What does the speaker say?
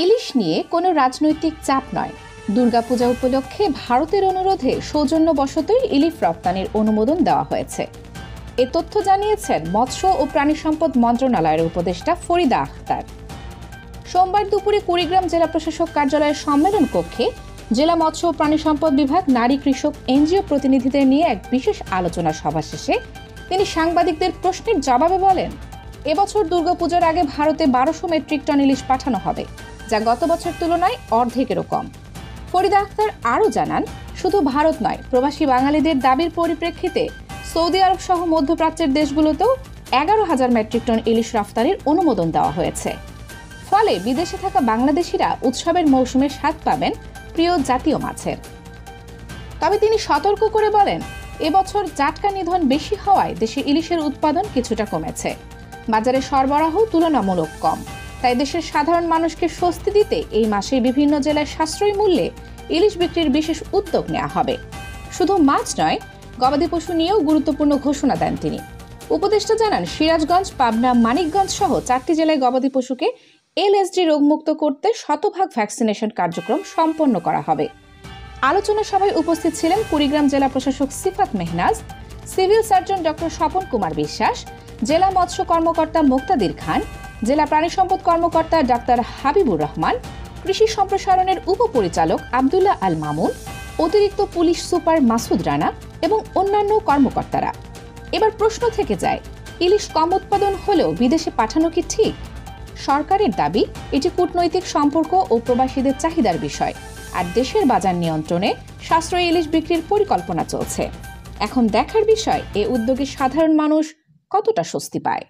ইলিশ নিয়ে কোনো রাজনৈতিক চাপ নয়, দুর্গাপূজা উপলক্ষে ভারতের অনুরোধে সৌজন্যবশতই ইলিশ রপ্তানির অনুমোদন দেওয়া হয়েছে। এ তথ্য জানিয়েছেন মৎস্য ও প্রাণী সম্পদ মন্ত্রণালয়ের উপদেষ্টা ফরিদা আখতার। সোমবার দুপুরে কুড়িগ্রাম জেলা প্রশাসক কার্যালয়ের সম্মেলন কক্ষে জেলা মৎস্য ও প্রাণী সম্পদ বিভাগ, নারী, কৃষক, এনজিও প্রতিনিধিদের নিয়ে এক বিশেষ আলোচনা সভা শেষে তিনি সাংবাদিকদের প্রশ্নের জবাবে বলেন, এবছর দুর্গাপূজার আগে ভারতে 1200 মেট্রিক টন ইলিশ পাঠানো হবে, যা গত বছর তুলনায় অর্ধেকেরও কম। ফরিদা আখতার আরও জানান, শুধু ভারত নয়, প্রবাসী বাঙালিদের দাবির পরিপ্রেক্ষিতে সৌদি আরব সহ মধ্যপ্রাচ্যের দেশগুলোতেও 11,000 মেট্রিক টন ইলিশ রফতানির অনুমোদন দেওয়া হয়েছে। ফলে বিদেশে থাকা বাংলাদেশিরা উৎসবের মৌসুমে স্বাদ পাবেন প্রিয় জাতীয় মাছের। তবে তিনি সতর্ক করে বলেন, এবছর জাটকা নিধন বেশি হওয়ায় দেশে ইলিশের উৎপাদন কিছুটা কমেছে, বাজারে সরবরাহ তুলনামূলক কম। তাই দেশের সাধারণ মানুষকে স্বস্তি দিতে এই মাসে বিভিন্ন জেলায় সাশ্রয়ী মূল্যে ইলিশ বিক্রির বিশেষ উদ্যোগ নেওয়া হবে। শুধু মাছ নয়, গবাদি পশু নিয়েও গুরুত্বপূর্ণ ঘোষণা দেন তিনি। উপদেষ্টা জানান, সিরাজগঞ্জ, পাবনা, মানিকগঞ্জ সহ 4টি জেলায় গবাদি পশুকে এলএসডি রোগমুক্ত করতে শতভাগ ভ্যাকসিনেশন কার্যক্রম সম্পন্ন করা হবে। আলোচনা সভায় উপস্থিত ছিলেন কুড়িগ্রাম জেলা প্রশাসক Sifat Mehnaz, civil surgeon doctor Swapan Kumar Biswas, জেলা মৎস্য কর্মকর্তা মুক্তাদির খান, জেলা প্রাণী সম্পদ কর্মকর্তা ডাক্তার হাবিবুর রহমান, কৃষি সম্প্রসারণের উপপরিচালক আব্দুল্লাহ আল মামুন, অতিরিক্ত পুলিশ সুপার মাসুদ রানা এবং অন্যান্য কর্মকর্তারা। এবার প্রশ্ন থেকে যায়, ইলিশ কম উৎপাদন হলেও বিদেশে পাঠানো কি ঠিক? সরকারের দাবি, এটি কূটনৈতিক সম্পর্ক ও প্রবাসীদের চাহিদার বিষয়, আর দেশের বাজার নিয়ন্ত্রণে সাশ্রয়ী ইলিশ বিক্রির পরিকল্পনা চলছে। এখন দেখার বিষয়, এ উদ্যোগে সাধারণ মানুষ কতটা স্বস্তি পায়।